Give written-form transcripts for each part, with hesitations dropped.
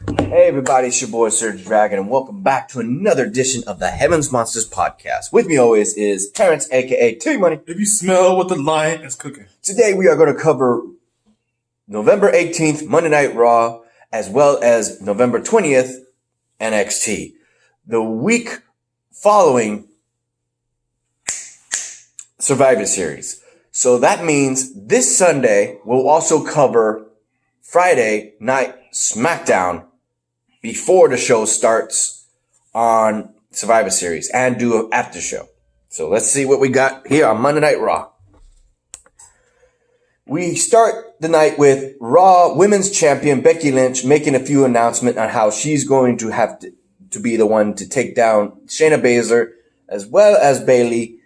Hey everybody, it's your boy SergDragon, and welcome back to another edition of the Heavens Monsters podcast. With me always is Terrence, aka T-Money. If you smell what the lion is cooking. Today we are going to cover November 18th, Monday Night Raw, as well as November 20th, NXT. The week following Survivor Series. So that means this Sunday we'll also cover Friday night Smackdown before the show starts on Survivor Series and do an after show. So let's see what we got here on Monday Night Raw. We start the night with Raw Women's Champion Becky Lynch making a few announcements on how she's going to have to be the one to take down Shayna Baszler as well as Bayley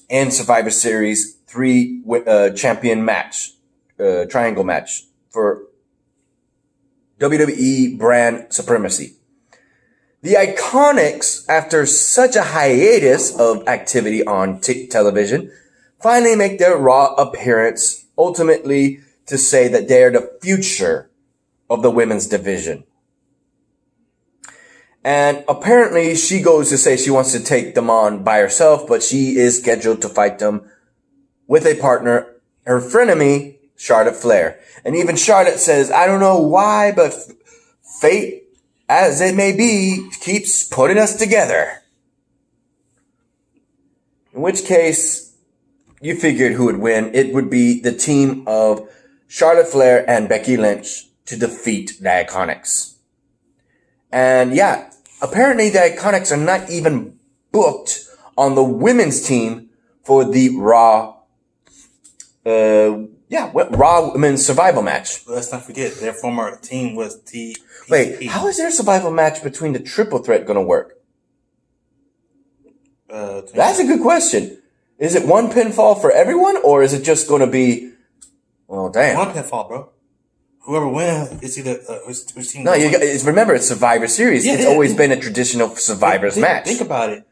in Survivor Series 3 champion match, triangle match for WWE brand supremacy. The Iconics, after such a hiatus of activity on television, finally make their Raw appearance, ultimately to say that they're the future of the women's division. And apparently she goes to say she wants to take them on by herself, but she is scheduled to fight them with a partner, her frenemy, Charlotte Flair. And even Charlotte says, I don't know why, but fate, as it may be, keeps putting us together. In which case, you figured who would win. It would be the team of Charlotte Flair and Becky Lynch to defeat the Iconics. And yeah, apparently the Iconics are not even booked on the women's team for the Raw Raw Women's Survival match. Let's not forget, their former team was TPP. Wait, how is their survival match between the triple threat going to work? That's a good question. Is it one pinfall for everyone, or is it just going to be... Oh, damn. One pinfall, bro. Whoever wins, it's either... which team no, remember, it's Survivor Series. It's always been a traditional Survivor's match. Think about it.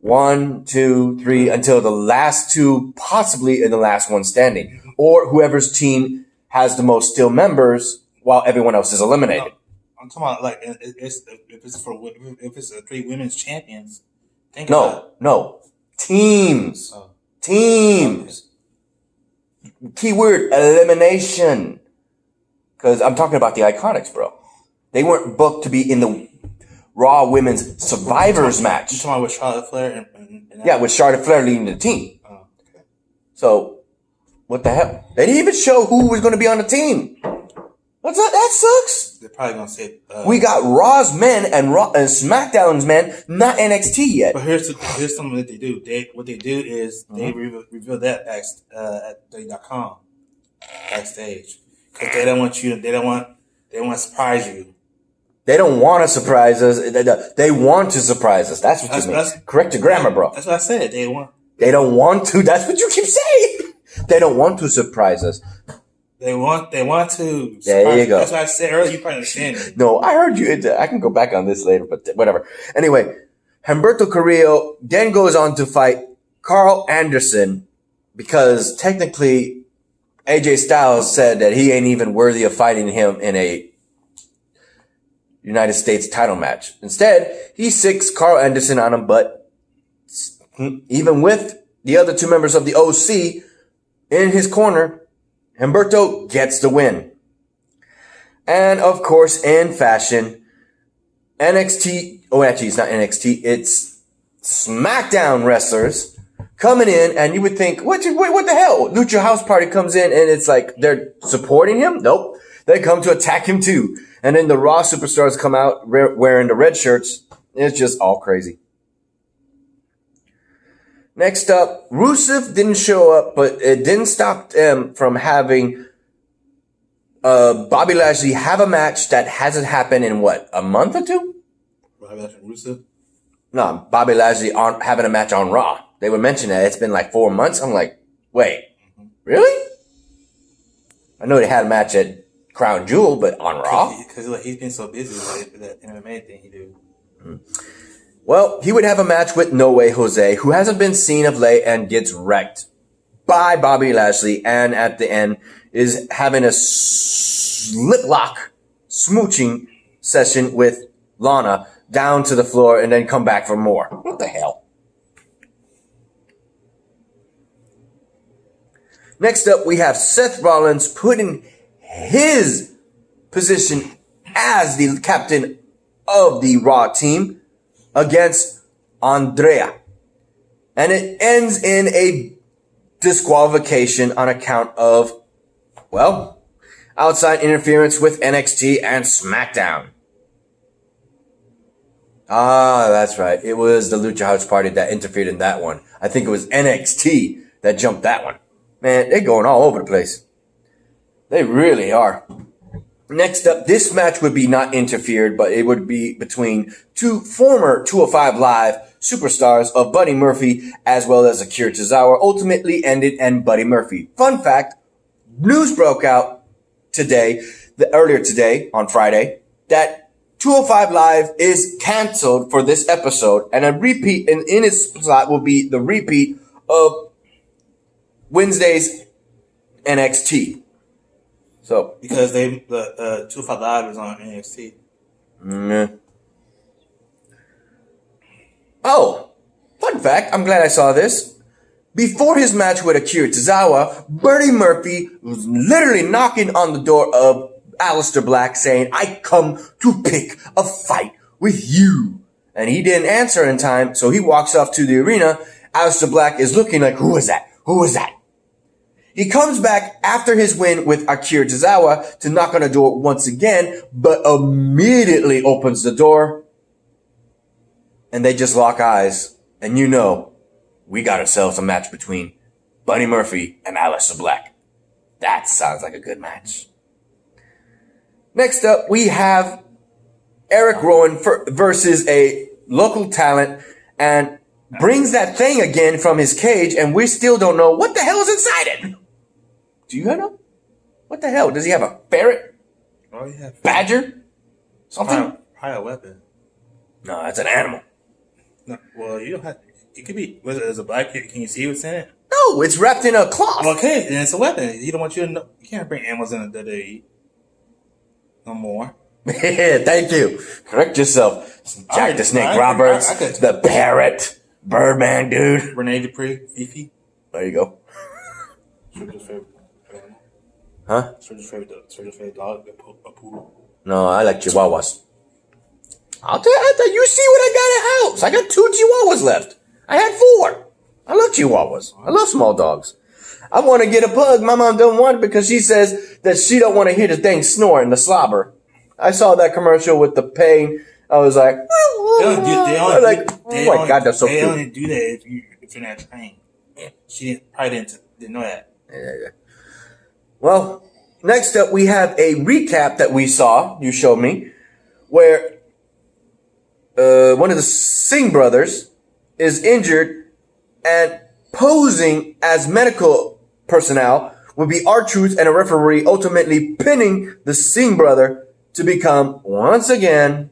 1, 2, 3, until the last two, possibly in the last one standing. Or whoever's team has the most still members while everyone else is eliminated. No, I'm talking about, like, if it's 3 women's champions. Think about it. No. Teams. Oh. Teams. Okay. Keyword, elimination. Because I'm talking about the Iconics, bro. They weren't booked to be in the Raw Women's Survivors match. You talking about with Charlotte Flair and with Charlotte Flair leading the team. Oh, okay. So, what the hell? They didn't even show who was going to be on the team. That sucks. They're probably going to say... we got Raw's men and SmackDown's men, not NXT yet. But here's something that they do. What they do is they reveal that at WWE.com backstage. Because they don't want to surprise you. They don't want to surprise us. They want to surprise us. That's what you mean. Correct your grammar, bro. That's what I said. They don't want to. That's what you keep saying. They don't want to surprise us. They want to. There you go. That's what I said earlier. You probably understand it. No, I heard you. I can go back on this later, but whatever. Anyway, Humberto Carrillo then goes on to fight Carl Anderson because technically AJ Styles said that he ain't even worthy of fighting him in a United States title match. Instead, he sicks Carl Anderson on him, but even with the other 2 members of the OC in his corner, Humberto gets the win. And of course, in fashion, NXT, it's not NXT, it's Smackdown wrestlers coming in, and you would think, what the hell? Lucha House Party comes in, and it's like they're supporting him? Nope. They come to attack him too. And then the Raw superstars come out wearing the red shirts. It's just all crazy. Next up, Rusev didn't show up, but it didn't stop them from having Bobby Lashley have a match that hasn't happened in a month or 2? Bobby Lashley and Rusev? No, Bobby Lashley having a match on Raw. They were mentioning that it's been like 4 months. I'm like, wait, really? I know they had a match at Crown Jewel, but on Raw? Because he's been so busy with that MMA thing he do. Well, he would have a match with No Way Jose, who hasn't been seen of late and gets wrecked by Bobby Lashley, and at the end is having a lip lock, smooching session with Lana down to the floor and then come back for more. What the hell? Next up, we have Seth Rollins putting his position as the captain of the Raw team against Andrea. And it ends in a disqualification on account of, well, outside interference with NXT and Smackdown. Ah, that's right. It was the Lucha House Party that interfered in that one. I think it was NXT that jumped that one. Man, they're going all over the place. They really are. Next up, this match would be not interfered, but it would be between two former 205 Live superstars of Buddy Murphy as well as Akira Tozawa. Ultimately ended and Buddy Murphy. Fun fact, news broke out earlier today on Friday, that 205 Live is canceled for this episode, and a repeat in its slot will be the repeat of Wednesday's NXT. So because the 205 Live is on NXT. Mm. Oh, fun fact, I'm glad I saw this. Before his match with Akira Tozawa, Buddy Murphy was literally knocking on the door of Aleister Black saying, "I come to pick a fight with you." And he didn't answer in time, so he walks off to the arena. Aleister Black is looking like, who is that? Who is that? He comes back after his win with Akira Tozawa to knock on the door once again, but immediately opens the door. And they just lock eyes. And you know, we got ourselves a match between Buddy Murphy and Aleister Black. That sounds like a good match. Next up, we have Eric Rowan versus a local talent, and brings that thing again from his cage, and we still don't know what the hell is inside it. Do you know? What the hell? Does he have a ferret? Oh, yeah. Badger? Something? Probably a weapon. No, that's an animal. No, well, you don't have. It could be. Was it as a black kid? Can you see what's in it? No, it's wrapped in a cloth. Okay, then it's a weapon. You don't want you to know. You can't bring animals in the WWE. No more. Thank you. Correct yourself. Jack the Snake Roberts, the parrot, Birdman dude. Renee Dupree, Fifi. There you go. Sergio's favorite animal. Huh? Sergio's favorite dog, a poodle. No, I like Chihuahuas. I'll tell you, you see what I got at house. I got 2 Chihuahuas left. I had 4. I love Chihuahuas. I love small dogs. I want to get a pug. My mom don't want it because she says that she don't want to hear the thing snoring, the slobber. I saw that commercial with the pain. I was like, oh my God, that's so cute. They only do that if you're not trained. She probably didn't know that. Yeah. Well, next up we have a recap that we saw, you showed me, where one of the Singh brothers is injured and posing as medical personnel would be R-Truth and a referee, ultimately pinning the Singh brother to become, once again,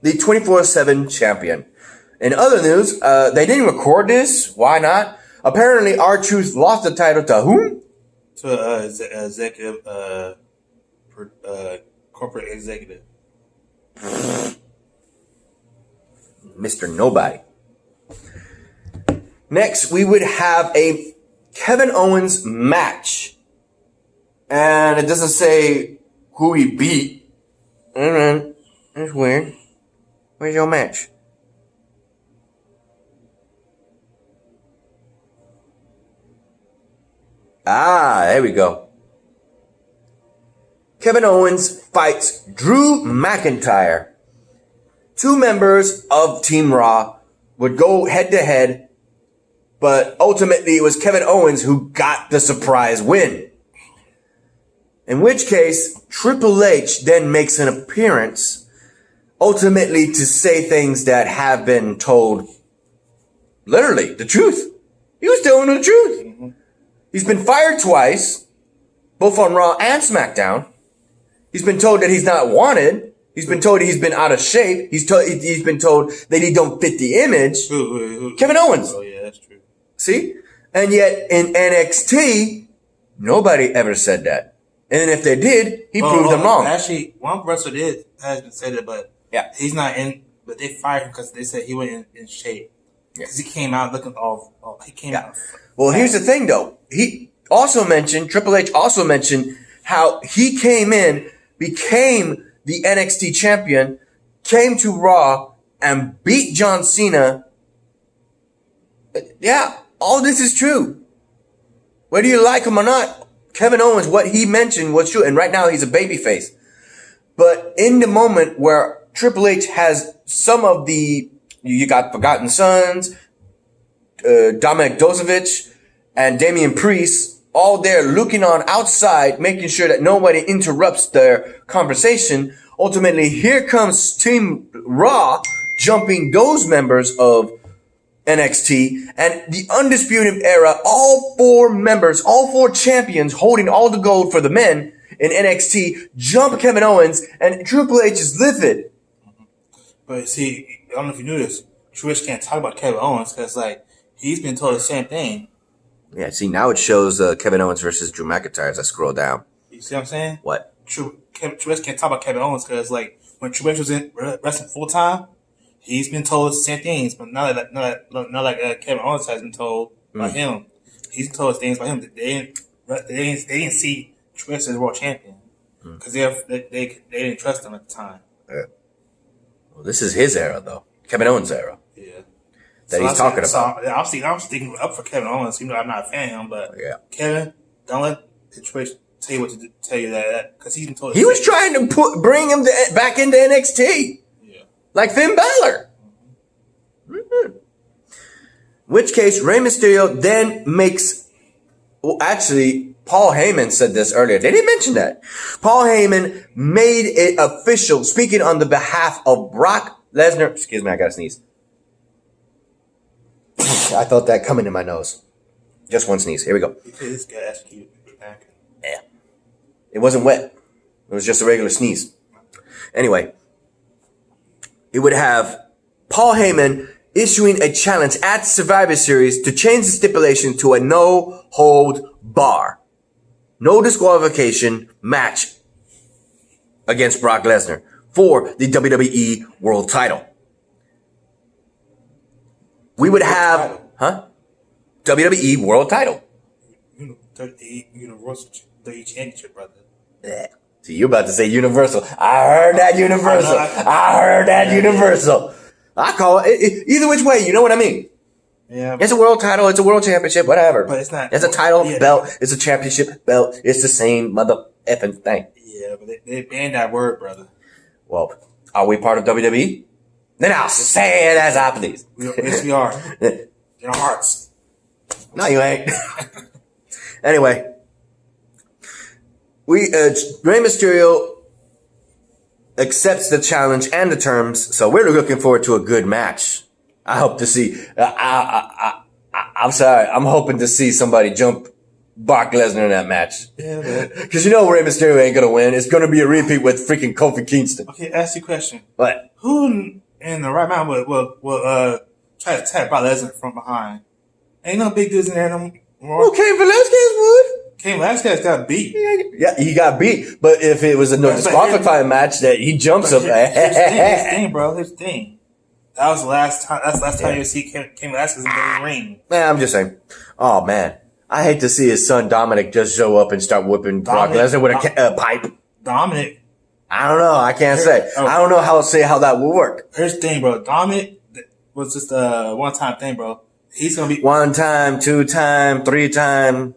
the 24/7 champion. In other news, they didn't record this. Why not? Apparently, R-Truth lost the title to whom? To executive, corporate executive. Mr. Nobody. Next, we would have a Kevin Owens match. And it doesn't say who he beat. That's weird. Where's your match? Ah, there we go. Kevin Owens fights Drew McIntyre. 2 members of Team Raw would go head to head, but ultimately it was Kevin Owens who got the surprise win. In which case, Triple H then makes an appearance, ultimately to say things that have been told, literally, the truth. He was telling the truth. Mm-hmm. He's been fired twice, both on Raw and SmackDown. He's been told that he's not wanted. He's been told he's been out of shape. He's been told that he don't fit the image. Who? Kevin Owens. Oh, yeah, that's true. See? And yet in NXT, nobody ever said that. And if they did, he proved them wrong. Actually, one wrestler has been said it, but yeah, he's not in. But they fired him because they said he wasn't in shape. Because he came out looking he came out. Well, here's the thing, though. Triple H also mentioned how he came in, became the NXT champion, came to Raw, and beat John Cena. Yeah, all this is true. Whether you like him or not, Kevin Owens, what he mentioned was true. And right now he's a babyface. But in the moment where Triple H has some of you got Forgotten Sons, Dominik Dozovic, and Damian Priest, all there looking on outside, making sure that nobody interrupts their conversation. Ultimately, here comes Team Raw, jumping those members of NXT, and the Undisputed Era, all four champions holding all the gold for the men in NXT, jump Kevin Owens, and Triple H is livid. But see, I don't know if you knew this, Triple H can't talk about Kevin Owens because, like, he's been told the same thing. Yeah, see, now it shows Kevin Owens versus Drew McIntyre as I scroll down. You see what I'm saying? What? Triple H can't talk about Kevin Owens because, like, when Triple H was in wrestling full time, he's been told the same things, but not like Kevin Owens has been told by him. He's been told things by him that they didn't see Triple H as world champion because they didn't trust him at the time. Yeah. Well, this is his era, though. Kevin Owens' era. Yeah. That he's talking about. So I'm sticking up for Kevin Owens, even though I'm not a fan of him. But Kevin, don't let Triple H tell you what to do, tell you that because he's been told. He was trying to bring him back into NXT. Like Finn Balor. Mm-hmm. Which case, Rey Mysterio then makes... Well, actually, Paul Heyman said this earlier. They didn't mention that. Paul Heyman made it official, speaking on the behalf of Brock Lesnar. Excuse me, I gotta sneeze. I felt that coming in my nose. Just one sneeze. Here we go. Yeah. It wasn't wet. It was just a regular sneeze. Anyway. It would have Paul Heyman issuing a challenge at Survivor Series to change the stipulation to a no-hold bar. No disqualification match against Brock Lesnar for the WWE World Title. We would have, WWE World Title. Universal Championship, brother. Yeah. See, you're about to say Universal. I heard that Universal. I heard that Universal. I call it either which way. You know what I mean? Yeah. It's a world title. It's a world championship. Whatever. But it's not. It's a title belt. It's a championship belt. It's the same mother effing thing. Yeah, but they banned that word, brother. Well, are we part of WWE? Then I'll say it as I please. Yes, we are. In our hearts. No, you ain't. Anyway. Rey Mysterio accepts the challenge and the terms, so we're looking forward to a good match. I hope to see. I'm sorry. I'm hoping to see somebody jump Brock Lesnar in that match. Yeah, because you know Rey Mysterio ain't gonna win. It's gonna be a repeat with freaking Kofi Kingston. Okay, ask you a question. What? Who in the right mind will try to tap Brock Lesnar from behind? Ain't no big dudes in there no more. Well, Cain Velasquez would. Cain Velasquez got beat. Yeah, he got beat. But if it was a no disqualifying match that he jumps up. Here's the thing, bro. Here's the thing. That was the last time. That's the last time you see Cain Velasquez in the ring. Man, I'm just saying. Oh man, I hate to see his son Dominic just show up and start whipping Brock Lesnar with a pipe. Dominic. I don't know. I can't say. I don't know how that will work. Here's the thing, bro. Dominic was just a one-time thing, bro. He's gonna be 1 time, 2 time, 3 time.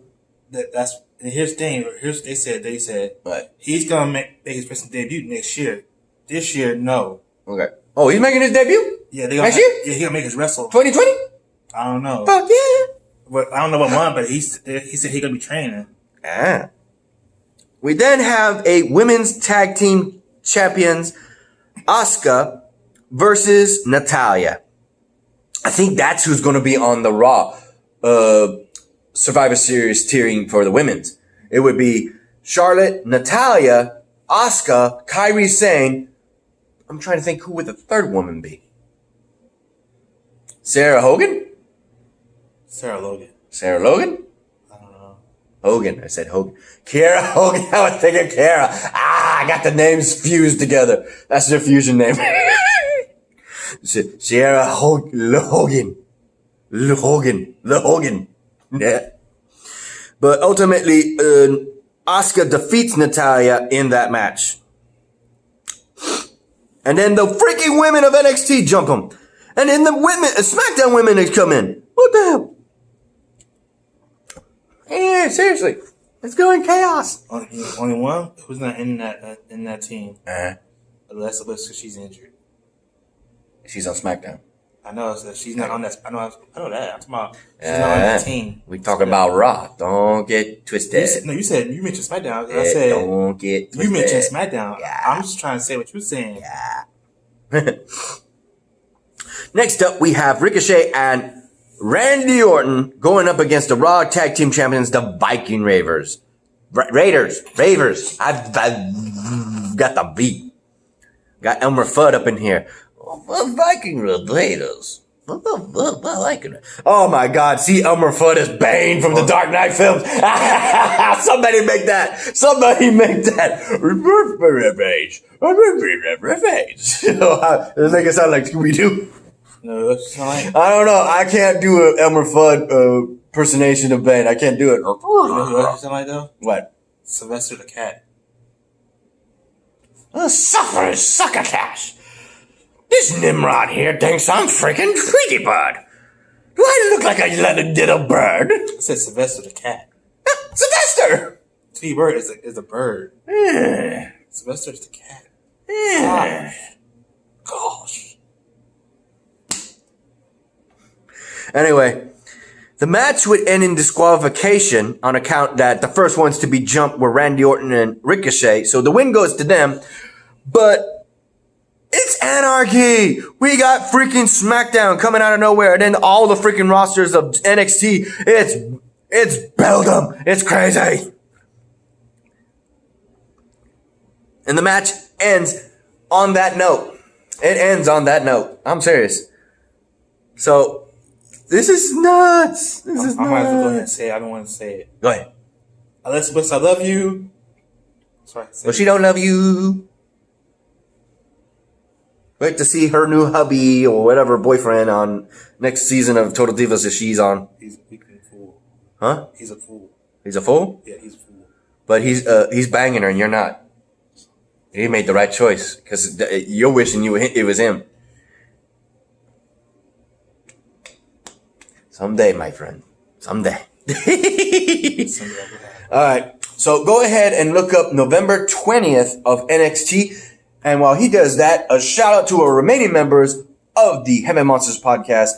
And here's the thing. Here's what they said. What? He's gonna make his wrestling debut next year. This year, no. Okay. Oh, he's making his debut? Yeah, next year? Yeah, he's gonna make his wrestle. 2020? I don't know. Fuck yeah. But I don't know what month, but he said he's gonna be training. Ah. We then have a women's tag team champions, Asuka versus Natalya. I think that's who's going to be on the Raw Survivor Series tiering for the women's. It would be Charlotte, Natalya, Asuka, Kairi Sane. I'm trying to think who would the third woman be. Sarah Hogan? Sarah Logan. Sarah Logan? I don't know. Hogan. I said Hogan. Kiera Hogan. I was thinking Kiera. I got the names fused together. That's their fusion name. Sierra Hogan. Hogan. Yeah. But ultimately, Asuka defeats Natalya in that match. And then the freaking women of NXT jump them. And then the SmackDown women come in. What the hell? Yeah, seriously. It's going chaos. Only one who's not in that team. Alexa Bliss, because she's injured. She's on SmackDown. I know so she's not on that. I know that. I'm talking about she's not on that team. We talking about Raw. Don't get twisted. You said you mentioned SmackDown. I said don't get twisted. You mentioned SmackDown. Yeah. I'm just trying to say what you're saying. Yeah. Next up, we have Ricochet and Randy Orton going up against the Raw Tag Team Champions, the Viking Raiders. Ravers. I've got the beat. Got Elmer Fudd up in here. Viking Raiders. I like it. Oh my God. See Elmer Fudd as Bane from the Dark Knight films. Somebody make that. Revenge. Does make it sound like Scooby-Doo? No, it's not like. I don't know. I can't do an Elmer Fudd impersonation of Bane. I can't do it. You know who else sound like though? What? Sylvester the Cat. Succotash. This Nimrod here thinks I'm freaking Tweety Bird. Do I look like a little bird? I said Sylvester the Cat. Sylvester! Tweety Bird is a bird. Yeah. Sylvester's the cat. Yeah. Gosh. Anyway, the match would end in disqualification on account that the first ones to be jumped were Randy Orton and Ricochet. So the win goes to them. But it's anarchy. We got freaking SmackDown coming out of nowhere. And then all the freaking rosters of NXT. It's Beldum. It's crazy. And the match ends on that note. It ends on that note. I'm serious. So, this is nuts. I might as well go ahead and say it. I don't want to say it. Go ahead. Alexa Bliss, I love you. Sorry. Well, she don't love you. Wait to see her new hubby or whatever boyfriend on next season of Total Divas that she's on. He's a freaking fool. Huh? He's a fool. He's a fool? Yeah, he's a fool. But he's banging her and you're not. He made the right choice because you're wishing it was him. Someday, my friend. Someday. All right. So go ahead and look up November 20th of NXT. And while he does that, a shout out to our remaining members of the Heaven Monsters podcast,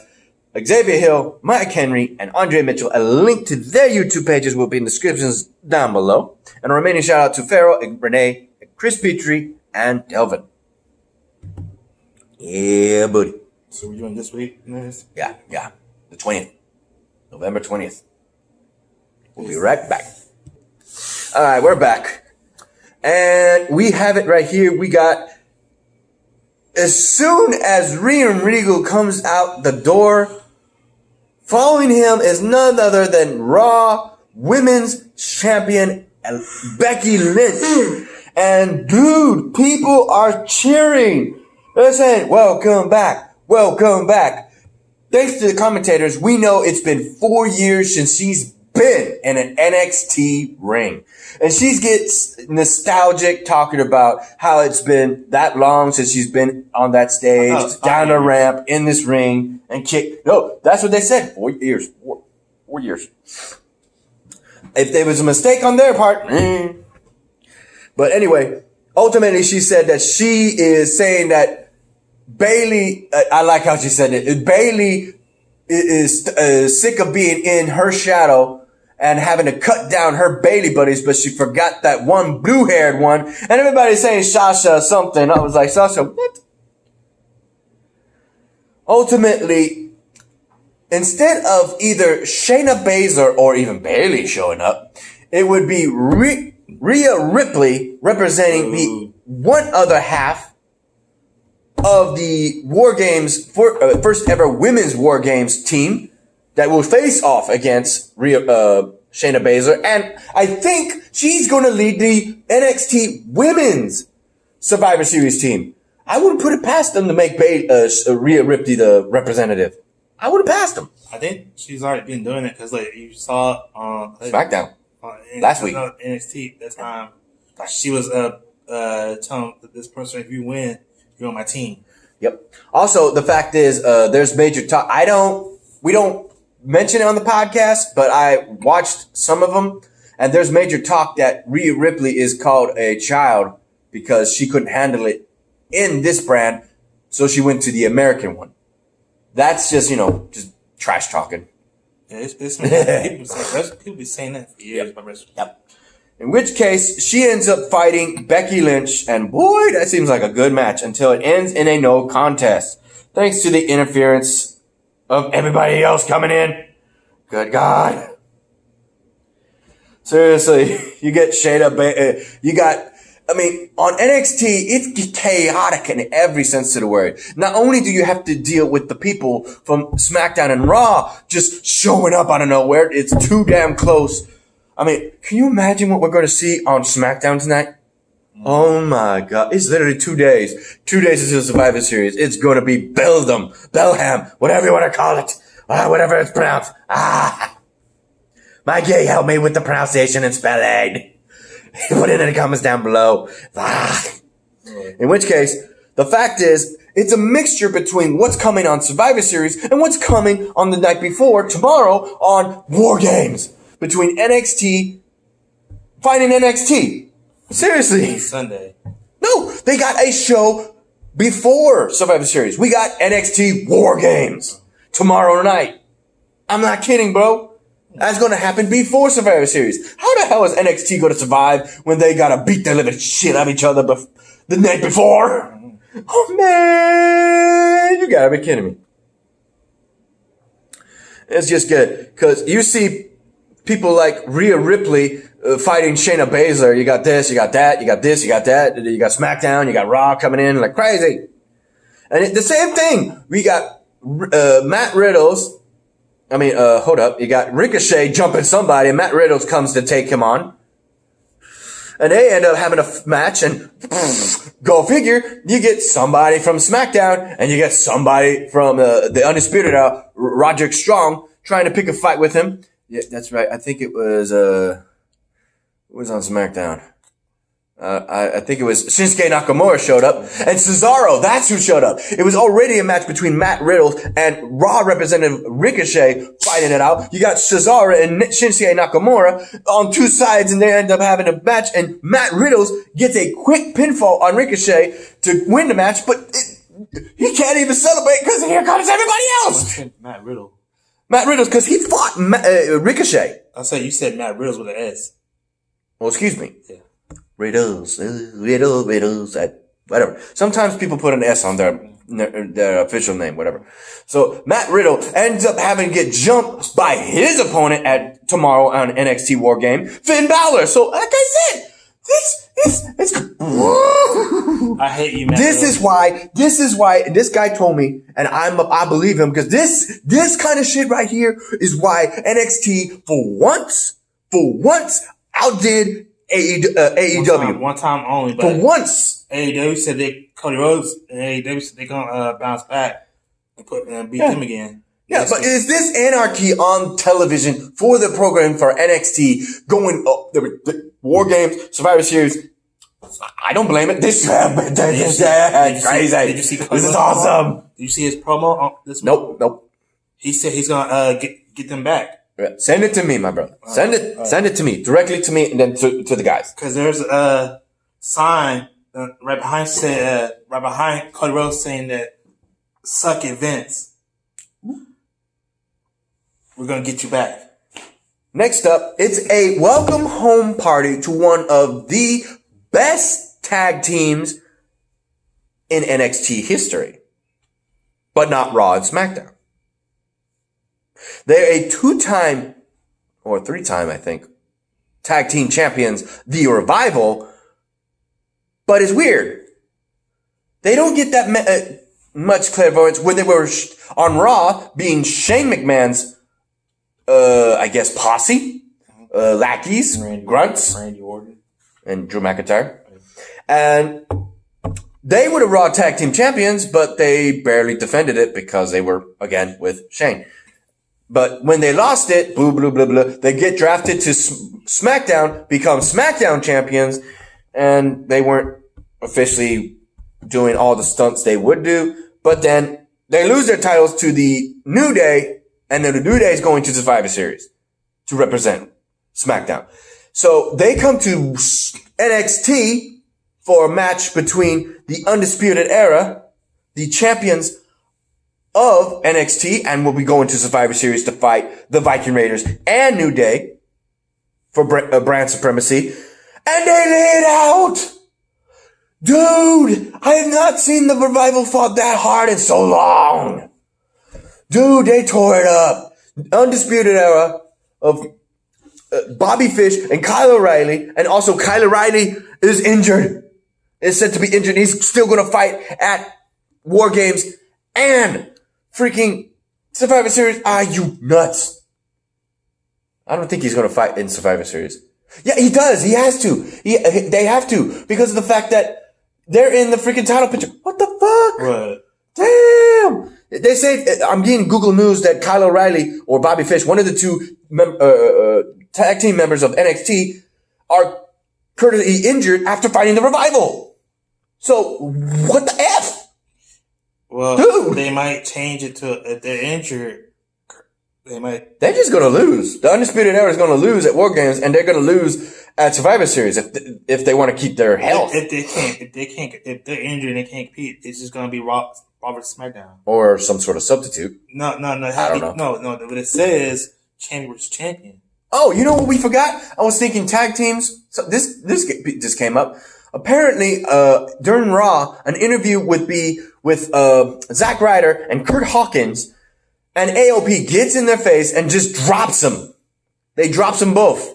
Xavier Hill, Mike Henry, and Andre Mitchell. A link to their YouTube pages will be in the descriptions down below. And a remaining shout out to Farrell, Renee, Chris Petrie, and Delvin. Yeah, buddy. So we're doing this week? Yeah. The 20th. November 20th. We'll be right back. All right, we're back. And we have it right here. We got, as soon as Rhea Regal comes out the door, following him is none other than Raw Women's Champion Becky Lynch. And dude, people are cheering. They're saying, welcome back. Welcome back. Thanks to the commentators, we know it's been 4 years since she's been in an NXT ring. And she gets nostalgic talking about how it's been that long since she's been on that stage, down the ramp, in this ring, and kick. No, that's what they said. 4 years. 4 years. If there was a mistake on their part, But anyway, ultimately she said that she is saying that Bayley, I like how she said it. Bayley is sick of being in her shadow and having to cut down her Bayley buddies, but she forgot that one blue-haired one. And everybody's saying Sasha something. I was like, Sasha, what? Ultimately, instead of either Shayna Baszler or even Bayley showing up, it would be Rhea Ripley representing the one other half of the War Games, first ever women's War Games team that will face off against Shayna Shayna Baszler, and I think she's going to lead the NXT Women's Survivor Series team. I wouldn't put it past them to make Rhea Ripley the representative. I would have passed them. I think she's already been doing it because, like, you saw on SmackDown last week. NXT that time. She was telling this person, if you win, you're on my team. Yep. Also, the fact is, there's major talk. We don't mention it on the podcast, but I watched some of them, and there's major talk that Rhea Ripley is called a child because she couldn't handle it in this brand, so she went to the American one. That's just, just trash talking. Yeah, people be saying that for years. Yep. In which case, she ends up fighting Becky Lynch, and boy, that seems like a good match until it ends in a no contest. Thanks to the interference of everybody else coming in. Good God. Seriously, you get Shayna, on NXT, it's chaotic in every sense of the word. Not only do you have to deal with the people from SmackDown and Raw just showing up out of nowhere, it's too damn close. Can you imagine what we're going to see on SmackDown tonight? Oh my God. It's literally 2 days. 2 days into the Survivor Series. It's going to be Belham, whatever you want to call it. Whatever it's pronounced. My gay help me with the pronunciation and spelling. Put it in the comments down below. In which case, the fact is, it's a mixture between what's coming on Survivor Series and what's coming on the night before, tomorrow, on War Games. Between NXT, fighting NXT. Seriously. Sunday. No, they got a show before Survivor Series. We got NXT War Games tomorrow night. I'm not kidding, bro. That's going to happen before Survivor Series. How the hell is NXT going to survive when they got to beat the living shit out of each other the night before? Oh, man. You got to be kidding me. It's just good. Because you see people like Rhea Ripley fighting Shayna Baszler. You got this, you got that, you got this, you got that. You got SmackDown, you got Raw coming in like crazy. And the same thing. We got Matt Riddle's. You got Ricochet jumping somebody, and Matt Riddle comes to take him on. And they end up having a match, and go figure, you get somebody from SmackDown, and you get somebody from the Undisputed Roderick Strong trying to pick a fight with him. Yeah, that's right. I think it was on SmackDown. I think it was Shinsuke Nakamura showed up, and Cesaro, that's who showed up. It was already a match between Matt Riddle and Raw representative Ricochet fighting it out. You got Cesaro and Shinsuke Nakamura on two sides, and they end up having a match, and Matt Riddle gets a quick pinfall on Ricochet to win the match, but he can't even celebrate because here comes everybody else. Matt Riddle. Matt Riddle, because he fought Ricochet. I said you said Matt Riddle's with an S. Well, excuse me. Yeah. Riddles, whatever. Sometimes people put an S on their official name, whatever. So Matt Riddle ends up having to get jumped by his opponent at tomorrow on NXT War Game, Finn Balor. So like I said, it's I hate you, man. This is why this guy told me, and I believe him, because this kind of shit right here is why NXT for once outdid AEW. One time only, but for once. AEW said Cody Rhodes and AEW said they're gonna bounce back and beat them again. Yeah, but is this anarchy on television for the program for NXT going the War Games, Survivor Series? I don't blame it. This is crazy. Did you see this is awesome. Did you see his promo on this? Nope. He said he's gonna get them back. Send it to me, my brother. Send it to me, directly to me, and then to the guys. Because there's a sign right behind Cody Rhodes saying that "Suck it, Vince." We're gonna get you back. Next up, it's a welcome home party to one of the best tag teams in NXT history, but not Raw and SmackDown. They're a 2-time or 3-time, I think, tag team champions, The Revival, but it's weird. They don't get that much clairvoyance when they were on Raw being Shane McMahon's, posse, lackeys, grunts, Randy Orton, and Drew McIntyre. And they were the Raw Tag Team Champions, but they barely defended it because they were, again, with Shane. But when they lost it, blah, blah, blah, blah, they get drafted to SmackDown, become SmackDown champions, and they weren't officially doing all the stunts they would do. But then they lose their titles to the New Day, and then the New Day is going to Survivor Series to represent SmackDown. So they come to NXT for a match between the Undisputed Era, the champions of NXT, and will be going to Survivor Series to fight the Viking Raiders and New Day for brand supremacy. And they laid out. Dude, I have not seen the Revival fought that hard in so long. Dude, they tore it up. Undisputed Era of Bobby Fish and Kyle O'Reilly, and also Kyle O'Reilly is injured. Is said to be injured. He's still going to fight at War Games and freaking Survivor Series. Are you nuts? I don't think he's going to fight in Survivor Series. Yeah, he does. He has to. They have to because of the fact that they're in the freaking title picture. What the fuck? What? Damn. They say, I'm getting Google News that Kyle O'Reilly or Bobby Fish, one of the two tag team members of NXT, are currently injured after fighting the Revival. So, what the F? Well, dude, they might change it to if they're injured. They're just gonna lose. The Undisputed Era is gonna lose at War Games, and they're gonna lose at Survivor Series if they want to keep their health. If they're injured and they can't compete, it's just gonna be Raw versus SmackDown or some sort of substitute. No. I don't know. No. What it says, champion versus champion. Oh, you know what we forgot? I was thinking tag teams. So this just came up. Apparently, during Raw, an interview would be with Zack Ryder and Kurt Hawkins, and AOP gets in their face and just drops them. They drops them both.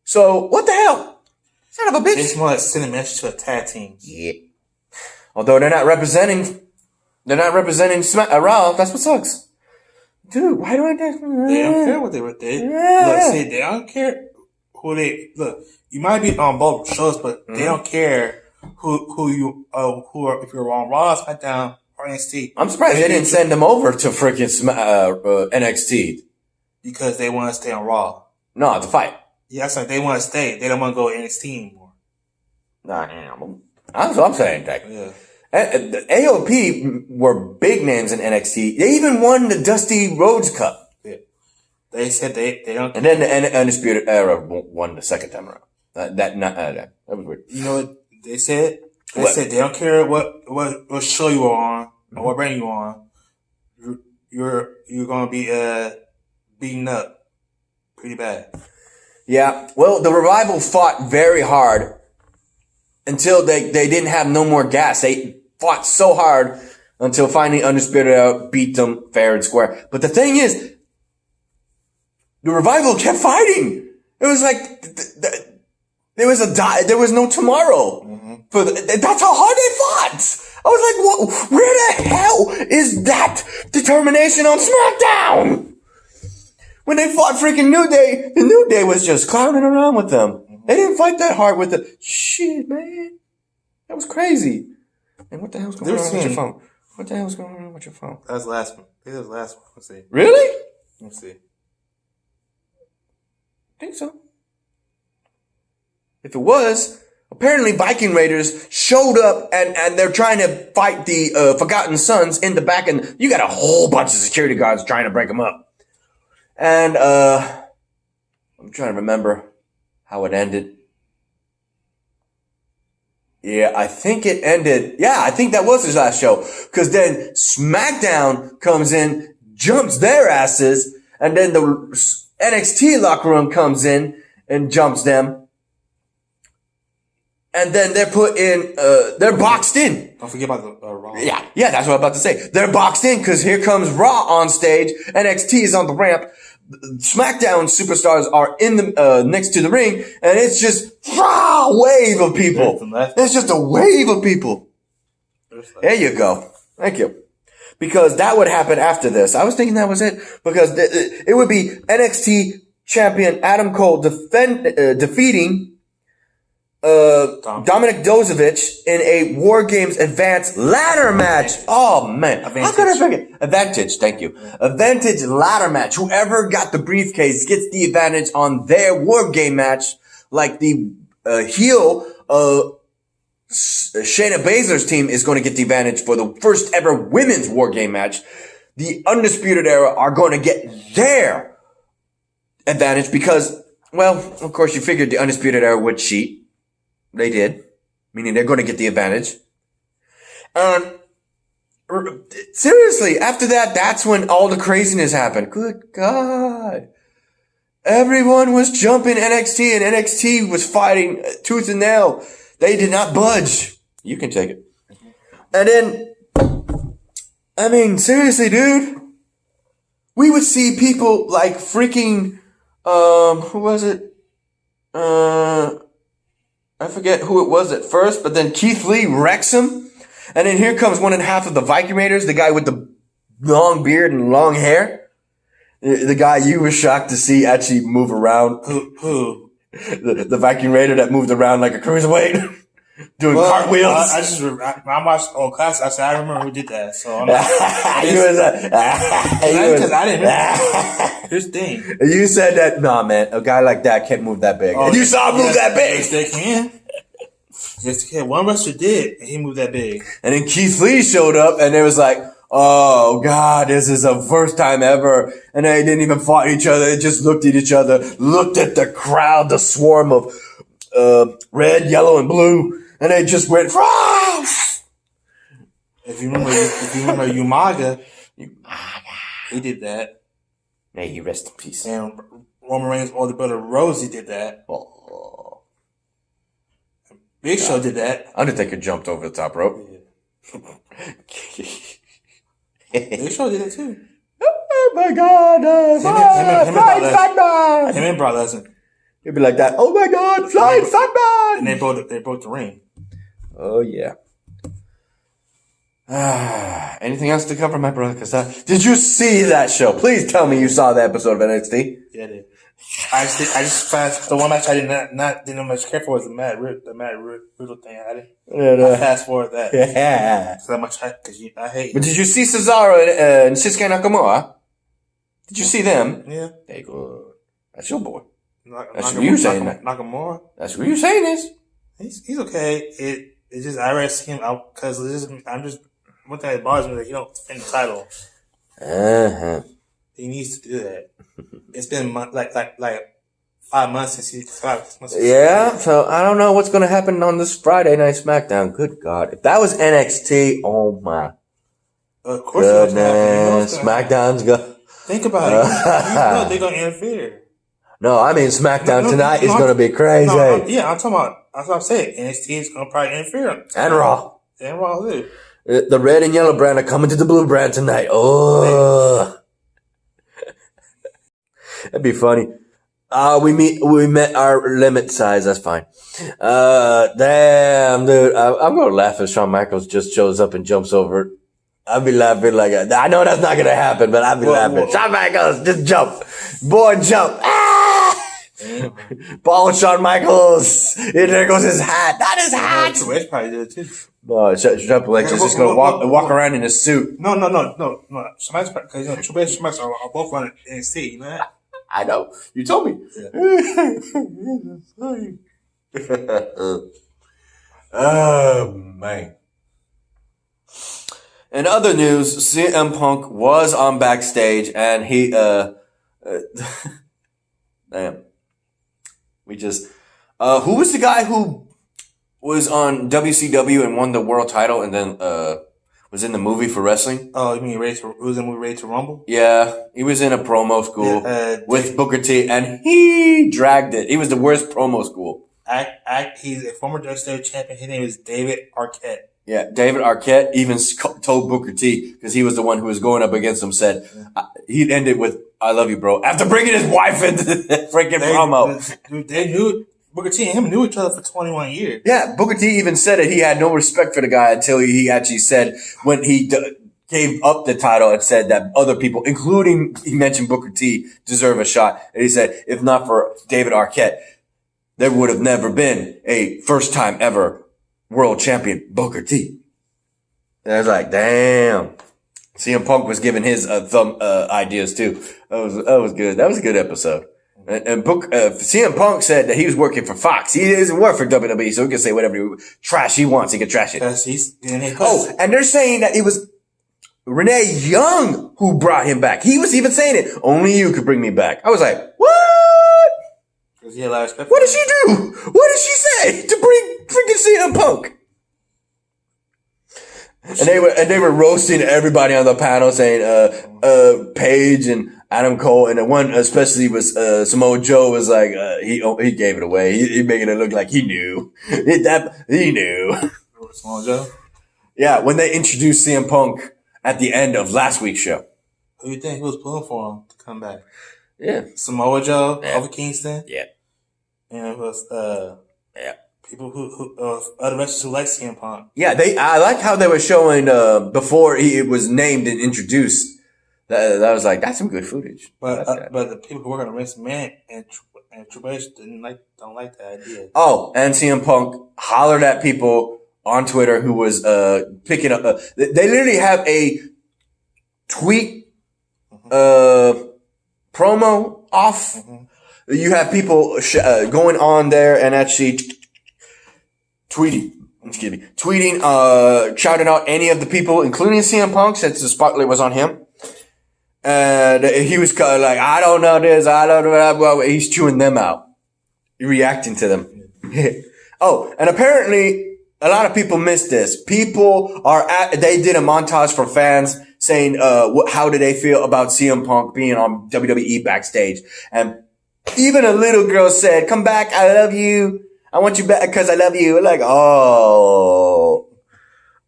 So what the hell? Son of a bitch. It's more like sending a message to a tag team. Yeah. Although they're not representing Raw. That's what sucks. Dude, why do I? They don't care what they were. Look, see, they don't care who they look. You might be on both shows, but they don't care who you are. If you're on Raw, SmackDown, or NXT. I'm surprised they didn't send them over to freaking NXT because they want to stay on Raw. No, to fight. Yeah, that's like they want to stay. They don't want to go to NXT anymore. Nah, that's what I'm saying, Jack. Yeah. AOP were big names in NXT. They even won the Dusty Rhodes Cup. Yeah. They said they don't. And then the Undisputed Era won the second time around. That was weird. You know what they said? They said they don't care what show you are on or what brand you on. You're gonna be beaten up pretty bad. Yeah. Well, the Revival fought very hard until they didn't have no more gas. They fought so hard until finally Undisputed Era beat them fair and square. But the thing is, the Revival kept fighting. It was like there was no tomorrow. That's how hard they fought. I was like, what? Where the hell is that determination on SmackDown? When they fought freaking New Day, the New Day was just clowning around with them. They didn't fight that hard with the shit, man. That was crazy. And what the hell's going on with your phone? What the hell's going on with your phone? That was the last one. I think that was the last one. Let's see. Really? Let's see. I think so. If it was, apparently Viking Raiders showed up and they're trying to fight the Forgotten Sons in the back, and you got a whole bunch of security guards trying to break them up. And I'm trying to remember how it ended. Yeah, I think it ended. Yeah, I think that was his last show. Cause then SmackDown comes in, jumps their asses, and then the NXT locker room comes in and jumps them. And then they're put in, they're boxed in. Don't forget about the Raw. Yeah, that's what I'm about to say. They're boxed in because here comes Raw on stage. NXT is on the ramp. SmackDown superstars are in the next to the ring, and it's just a wave of people. It's just a wave of people. There you go. Thank you. Because that would happen after this. I was thinking that was it. Because it would be NXT champion Adam Cole defeating Dominic Dozovic in a War Games Advanced Ladder match. Oh man, how could I forget? Advantage, thank you. Advantage ladder match. Whoever got the briefcase gets the advantage on their War Game match. Like the heel Shayna Baszler's team is going to get the advantage for the first ever women's War Game match. The Undisputed Era are going to get their advantage because, well, of course you figured the Undisputed Era would cheat. They did, meaning they're going to get the advantage. Seriously, after that, that's when all the craziness happened. Good God. Everyone was jumping NXT and NXT was fighting tooth and nail. They did not budge. You can take it. And then, I mean, seriously, dude, we would see people like freaking, who was it? I forget who it was at first, but then Keith Lee wrecks him. And then here comes 1.5 of the Viking Raiders, the guy with the long beard and long hair. The guy you were shocked to see actually move around. Who? The Viking Raider that moved around like a cruiserweight. Doing cartwheels. I watched old class. I said, I remember who did that. So I'm like, because I didn't remember. Here's the thing. You said that, nah, man, a guy like that can't move that big. And you saw him move that big. Yes, they can. Yes, they can. One wrestler did, and he moved that big. And then Keith Lee showed up, and it was like, oh, God, this is the first time ever. And they didn't even fight each other. They just looked at each other, looked at the crowd, the swarm of red, yellow, and blue. And they just went, If you remember Umaga, he did that. May he rest in peace. And Roman Reigns' older brother Rosie did that. Oh. Big Show did that. Undertaker jumped over the top rope. Yeah. Big Show did it too. Oh my God! Him and Brock Lesnar. He'd be like that. Oh my God! Flying Fatman! And they broke the ring. Oh yeah. Anything else to cover, my brother? Did you see that show? Please tell me you saw the episode of NXT. Yeah, I did. I just fast. The one match I didn't much care for was the Mad Riddle thing. I fast forward that. Yeah. So much because I hate. But did you see Cesaro and Shinsuke Nakamura? Did you see them? Yeah. There you go. That's your boy. That's who you saying. Nakamura. That's who you saying is. He's okay. It's just I rather see him out because one thing that bothers me is that he don't defend the title. He needs to do that. It's been like 5 months since he. Yeah, so I don't know what's going to happen on this Friday Night Smackdown. Good God, if that was NXT, oh my. Of course, goodness, SmackDown's go. Think about it. You know they're gonna interfere. No, I mean SmackDown tonight is going to be crazy. I'm talking about. That's what I'm saying. NXT is going to probably interfere. And Raw. And Raw too. The red and yellow brand are coming to the blue brand tonight. Oh. That'd be funny. We met our limit size. That's fine. Damn, dude. I'm going to laugh if Shawn Michaels just shows up and jumps over. I'll be laughing like, I know that's not going to happen, but I'll be laughing. Shawn Michaels, just jump. Boy, jump. Ball Shawn Michaels. There goes his hat. Not his hat. Triple H probably did it too. No, Triple H is just going to walk around in his suit. No. Somebody's because Triple H and Shawn Michaels are both running NXT. You know that? I know. You told me. Yeah. Oh man. In other news, CM Punk was on backstage and he damn. We just who was the guy who was on WCW and won the world title and then was in the movie for wrestling? Oh, you mean who was in the movie Ready to Rumble? Yeah, he was in a promo school with Booker T and he dragged it. He was the worst promo school. He's a former WCW champion. His name is David Arquette. Yeah, David Arquette even told Booker T, because he was the one who was going up against him, said, he'd end it with, I love you, bro. After bringing his wife into the freaking promo. They knew, Booker T and him knew each other for 21 years. Yeah, Booker T even said it. He had no respect for the guy until he actually said, when he gave up the title and said that other people, including, he mentioned Booker T, deserve a shot. And he said, if not for David Arquette, there would have never been a first time ever world champion Booker T. And I was like, damn. CM Punk was giving his ideas too. That was good. That was a good episode. And CM Punk said that he was working for Fox. He doesn't work for WWE, so he can say whatever trash he wants. He can trash it. And they're saying that it was Renee Young who brought him back. He was even saying it. Only you could bring me back. I was like, what? What did she do? What did she say to bring freaking CM Punk? And they were roasting everybody on the panel, saying Paige and Adam Cole, and the one especially was Samoa Joe was like he gave it away. He making it look like he knew. He knew. Samoa Joe? Yeah, when they introduced CM Punk at the end of last week's show. Who do you think was pulling for him to come back? Yeah. Samoa Joe, Kofi Kingston. Yeah. And it was people who other wrestlers who like CM Punk. Yeah, I like how they were showing before it was named and introduced. That was like, that's some good footage. But the people who work on Vince McMahon and Triple H don't like the idea. Oh, and CM Punk hollered at people on Twitter who was picking up. They literally have a tweet promo off. Mm-hmm. You have people going on there and actually tweeting, shouting out any of the people, including CM Punk, since the spotlight was on him. And he was kind of like, I don't know this, I don't know that. Well, he's chewing them out, reacting to them. Oh, and apparently a lot of people missed this. People they did a montage for fans saying, how do they feel about CM Punk being on WWE backstage? And even a little girl said, come back, I love you. I want you back because I love you. Like,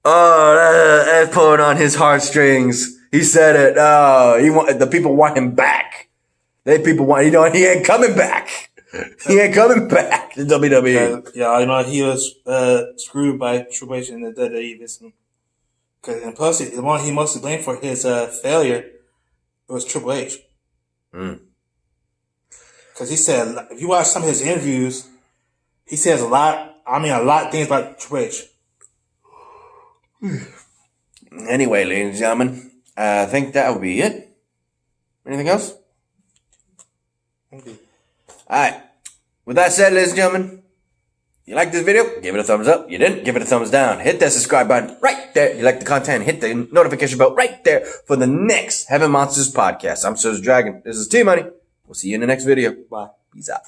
that's pulling on his heartstrings. He said it. The people want him back. He ain't coming back. He ain't coming back to WWE. Yeah, he was screwed by Triple H in the WWE. And plus, the one he mostly blamed for his failure was Triple H. Because he said, if you watch some of his interviews, he says a lot of things about Triple H. Anyway, ladies and gentlemen, I think that would be it. Anything else? Okay. Alright. With that said, ladies and gentlemen, you like this video? Give it a thumbs up. You didn't? Give it a thumbs down. Hit that subscribe button right there. You like the content? Hit the notification bell right there for the next Heaven Monsters podcast. I'm SergDragon. This is T-Money. We'll see you in the next video. Bye. Peace out.